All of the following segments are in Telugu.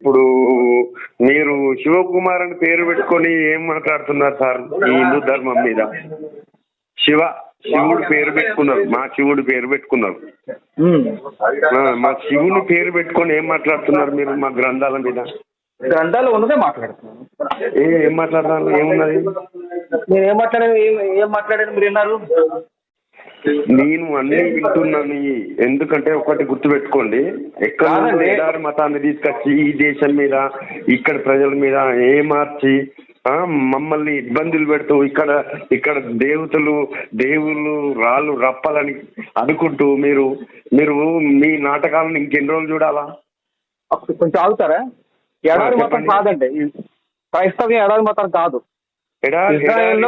ఇప్పుడు మీరు శివకుమార్ అని పేరు పెట్టుకొని ఏం మాట్లాడుతున్నారు సార్ ఈ హిందూ ధర్మం మీద? శివుడు పేరు పెట్టుకున్నారు, మా శివుడు పేరు పెట్టుకున్నారు. మా శివుని పేరు పెట్టుకొని ఏం మాట్లాడుతున్నారు మీరు మా గ్రంథాల మీద? గ్రంథాలు ఉన్నదే మాట్లాడుతున్నాను. ఏం మాట్లాడుతున్నారు? ఏమున్నది? నేను ఏం మాట్లాడాను మీరు విన్నారు? నేను అన్ని వింటున్నాను. ఎందుకంటే ఒకటి గుర్తు పెట్టుకోండి, ఎక్కడ ఎడారి మతాన్ని తీసుకొచ్చి ఈ దేశం మీద ఇక్కడ ప్రజల మీద మార్చి మమ్మల్ని ఇబ్బందులు పెడుతూ ఇక్కడ దేవుళ్ళు రాళ్ళు రప్పాలని అనుకుంటూ మీరు మీ నాటకాలను ఇంకెన్ని రోజులు చూడాలా? కొంచెం ఆగుతారా? ఎడారి మతం కాదండి, క్రైస్తవ్యం ఎడారి మతం కాదు. ఇజ్రాయెల్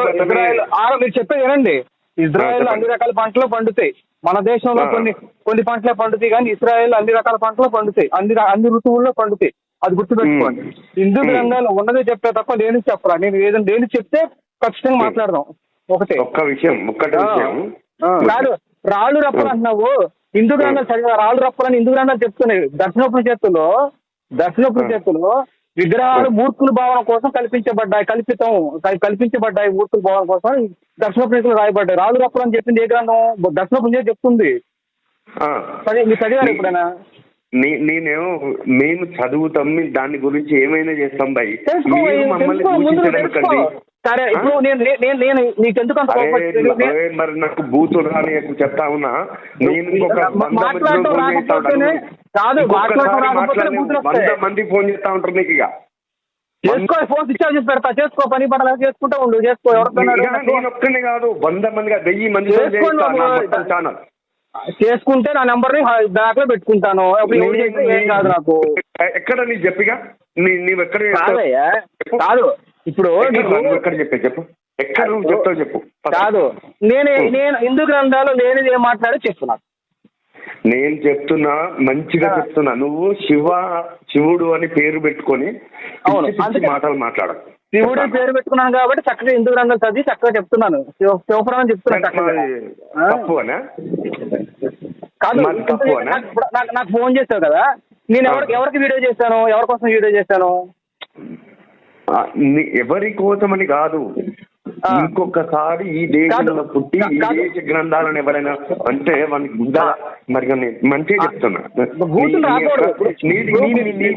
మీరు చెప్పేది వినండి. ఇజ్రాయెల్ అన్ని రకాల పంటలు పండుతాయి. మన దేశంలో కొన్ని పంటలే పండుతాయి, కానీ ఇజ్రాయెల్ అన్ని రకాల పంటలు పండుతాయి, అన్ని ఋతువుల్లో పండుతాయి. అది గుర్తుపెట్టుకోండి. హిందూ గ్రంథాలు ఉన్నదే చెప్తే తప్ప నేను చెప్పరా. నేను ఏదైనా నేను చెప్తే ఖచ్చితంగా మాట్లాడదాం. ఒక్క విషయం కాదు, రాళ్ళు రప్పలు అంటున్నావు. హిందూ గ్రంథాలు చదివా? రాళ్ళు రప్పలని హిందూ గ్రంథాలు చెప్తున్నాయి. దర్శనోపనిషత్తులో విగ్రహాలు మూర్తుల భావన కోసం కల్పించబడ్డాయి. మూర్తుల భావన కోసం దర్శనోపనిషత్తులు రాయబడ్డాయి. రాళ్ళు రప్పలు అని చెప్పింది ఏ గ్రంథం? దర్శనోపనిషత్తు చెప్తుంది. మీరు చదివారు ఎప్పుడైనా? మేము చదువుతాం, దాని గురించి ఏమైనా చేస్తాం భయ్. సరే, ఇప్పుడు నేను నీకెందుకు మరి నాకు బూతులు రాని చెప్తా ఉన్నా. నేను 100 మంది ఫోన్ చేస్తా ఉంటారు నీకు. ఇక చేసుకో, ఫోన్ స్విచ్ ఆఫ్ చేసి పెడతా. చేసుకో, పని పడలా చేసుకుంటా ఉండు. చేసుకో, నేను ఒక్కనే కాదు, 100 మంది 1000 మంది ఛానల్ చేసుకుంటే నా నెంబర్ ని బ్యాక్ లో పెట్టుకుంటాను. ఏం కాదు నాకు. ఎక్కడ నీకు చెప్పిగా నీవు ఎక్కడ కాదు. ఇప్పుడు ఎక్కడ చెప్పు, ఎక్కడ నువ్వు చెప్తావు చెప్పు. కాదు, నేను హిందూ గ్రంథాలు లేనిది ఏం మాట్లాడో చెప్తున్నా. నేను చెప్తున్నా, మంచిగా చెప్తున్నా. నువ్వు శివుడు అని పేరు పెట్టుకొని మాటలు మాట్లాడు. శివుడు పేరు పెట్టుకున్నాను కాబట్టి చక్కగా హిందూ గ్రంథాలు చదివి చక్కగా చెప్తున్నాను. శివపురాణం చెప్తున్నాను. కాదు, నాకు ఫోన్ చేస్తావు కదా, నేను ఎవరికి వీడియో చేశాను? ఎవరి కోసం వీడియో చేశాను? ఎవరి కోసమని కాదు, ఇంకొకసారి ఈ దేశంలో పుట్టి ఈ దేశ గ్రంథాలను ఎవరైనా అంటే వానికి మరి మంచిగా చెప్తున్నా.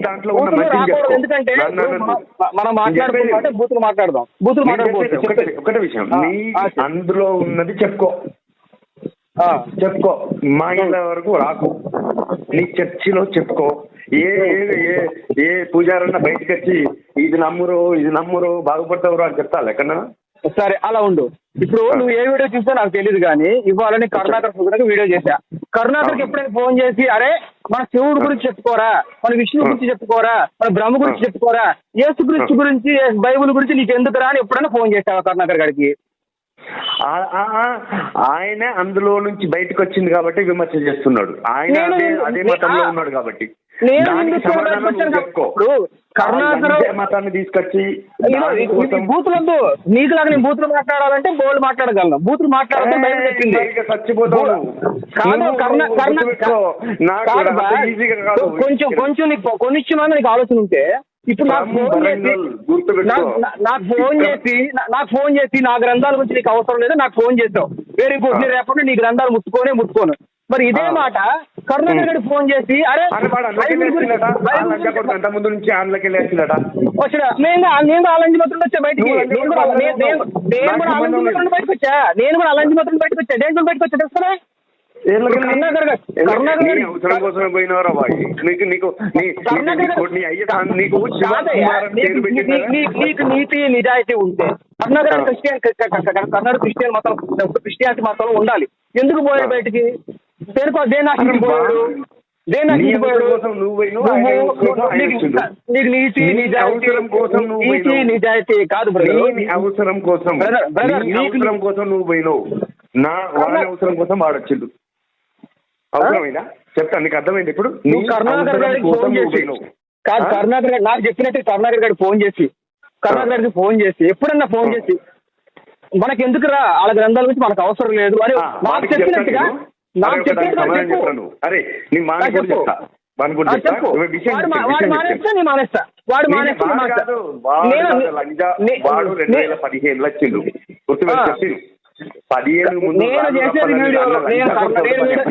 దాంట్లో ఉన్న ఒకటే విషయం, నీ అందులో ఉన్నది చెప్పుకో. మా ఇళ్ళ వరకు రాకు, నీ చర్చిలో చెప్పుకో. ఏ పూజారన్నా బయటకు వచ్చి ఇది నమ్మురు బాగుపడతావు అని చెప్తాను ఎక్కడన్నా. సరే, అలా ఉండు. ఇప్పుడు నువ్వు ఏ వీడియో చూస్తే నాకు తెలియదు, కానీ ఇవాళ నీ కరుణాకర్ వీడియో చేశా. కరుణాకర్కి ఎప్పుడైనా ఫోన్ చేసి అరే మన శివుడు గురించి చెప్పుకోరా, మన విష్ణు గురించి చెప్పుకోరా, మన బ్రహ్మ గురించి చెప్పుకోరా, యేసుక్రీస్తు గురించి, బైబుల్ గురించి నీకు ఎందుకురా అని ఎప్పుడైనా ఫోన్ చేసావా కరుణాకర్ గారికి? ఆయన అందులో నుంచి బయటకు వచ్చింది కాబట్టి విమర్శ చేస్తున్నాడు. ఆయన అదే మతంలో ఉన్నాడు కాబట్టి మతాన్ని తీసుకొచ్చి బూతులొద్దు. నీకులాగా నేను బూతులు మాట్లాడాలంటే బోల్డ్ మాట్లాడగలను. బూతులు మాట్లాడాలంటే బయట చెప్పింది చచ్చిపోతాను. కొంచెం నీకు ఆలోచన ఉంటే ఇప్పుడు నాకు ఫోన్ చేసి నా గ్రంథాల గురించి నీకు అవసరం లేదు, నాకు ఫోన్ చేస్తావు. Very good. నేను రేపటి నీ గ్రంథాలు ముట్టుకోను. మరి ఇదే మాట కరుణాకర్ గారికి ఫోన్ చేసి అరే ముందు నుంచి వచ్చినా నేను అలంజి మాత్రం వచ్చా బయటికి. నేను కూడా అలంజి మాత్రం బయటకు వచ్చా. దేంట్లో బయటకు వచ్చా తెలుసుకున్నా? నీతి నిజాయితీ ఉంటే కర్ణాటక క్రిస్టియన్ మతం, క్రిస్టియానిటీ మతం ఉండాలి. ఎందుకు పోయాడు బయటికి? నీకు నీతి నిజాయితీ కాదు అవసరం కోసం నువ్వు పోయినావు. నా వాడి అవసరం కోసం వాడొచ్చిండు. అవసరమైనా చెప్తాను, నీకు అర్థమైంది. ఇప్పుడు కరుణాకర్ గారికి ఫోన్ చేసి కాదు, కరుణాకర్ గారు నాకు చెప్పినట్టు కరుణాకర్ గారికి ఫోన్ చేసి ఎప్పుడన్నా ఫోన్ చేసి మనకి ఎందుకు రా వాళ్ళ గ్రంథాల గురించి మనకు అవసరం లేదు అని నాకు చెప్పినట్టుగా అరే నీ మాట చెప్తా. వాని గురించి చెప్తా? చెప్పు. విషయం వాడు చెప్పు, వాడు విషయం మానేస్తే చెప్పు. నేను మానేస్తా. వాడు మానేస్తే నేను వాడు మానేస్తా. కాదు, వాడు నేను- కాదు, లంజా. వాడు 2015 వచ్చిండు గుర్తుపెట్టి చెప్పిండు 17 ముందు నేను రాజు చేసేది రప్పలని వీడియోలు లంజా నేను కొడుకు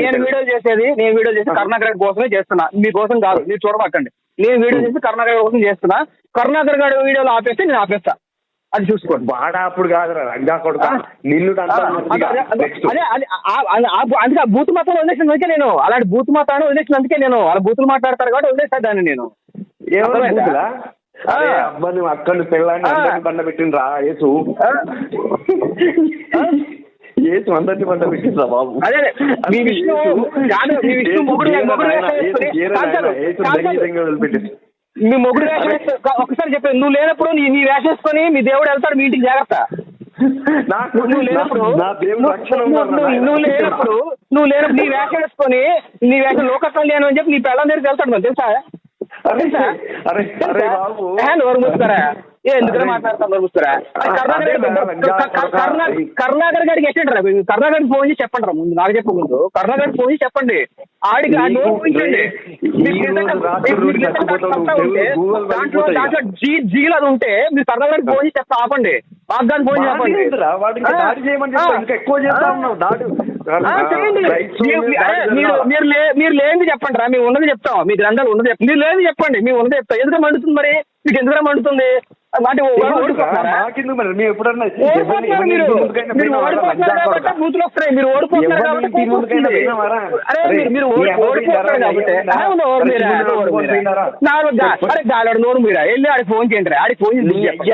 నేను వీడియో చేసేది కరుణాకర్ కోసమే చేస్తున్నా, మీకోసం కాదు. మీరు చూడబాకండి. నేను వీడియో చేసి కరుణాకర్ కోసం చేస్తున్నా. కరుణాకర్ గారి వీడియోలు ఆపేస్తే నేను ఆపేస్తా. అది చూసుకోండి. వాడా అప్పుడు కాదురా లంజా కొడుక నిన్ను అదే అందుకే ఆ బూత్ మాత్రం వదిలేసినందుకే నేను అలాంటి బూత్ మాత్రాన్ని వదిలేసినందుకే నేను అలా బూతులు మాట్లాడతారు కాబట్టి వదిలేస్తా దాన్ని నేను. అబ్బా నువ్వు అక్కడ పెళ్ళాన్ని అందరినీ బండ పెట్టిండ్రా యేసు యేసు అందరినీ బండ పెట్టిండ్రా బాబు. అదే మీ విష్ణు కాదు, మీ విష్ణు మొగుడు మీ మొగుడు ఒకసారి చెప్పాను, నువ్వు లేనప్పుడు నీ వేసేసుకొని మీ దేవుడు వెళ్తాడు మీ ఇంటికి, జాగ్రత్త. నువ్వు లేనప్పుడు నువ్వు లేనప్పుడు నీ వేషం వేసుకొని నీ వేషం లోక కళ్యాణం అని చెప్పి నీ పెళ్ళం దగ్గరికి వెళ్తాడు మరి, తెలుసా? నోరు మూస్తారా? ఎందుకని మాట్లాడతాను నోరు మూస్తారా? కరుణాకర్ గారికి ఎట్టండి రా, కరుణాకర్కి ఫోన్ చేసి చెప్పండి రా, ముందు నాకు చెప్ప ముందు కరుణాకర్కి ఫోన్ చేసి చెప్పండి. ఆడికి ఆ నోరు పూయించండి. దాంట్లో జీలు అది ఉంటే మీరు కరుణాకర్కి ఫోన్ చేసి చెప్తా ఆపండి. వాగ్దాన్ని ఫోన్ చెప్పండి. మీరు లేనిది చెప్పండి రా, మేము ఉన్నది చెప్తాం. మీ గ్రంథాలు ఉన్నది చెప్పండి. మీరు లేనిది చెప్పండి, మేము ఉన్నది చెప్తాం. ఎందుకు మండుతుంది మరి? మీకు ఎందుకు మండుతుంది? అంటే ఓడిపోతున్నారా? బూతులు వస్తాయి. మీరు ఓడిపోతున్నారు కాబట్టి మీరు ఓడిపోతారు కాబట్టి గాలి నోరు మీరా వెళ్ళి ఆడికి ఫోన్ చేయండి. ఆడికి ఫోన్ చేసి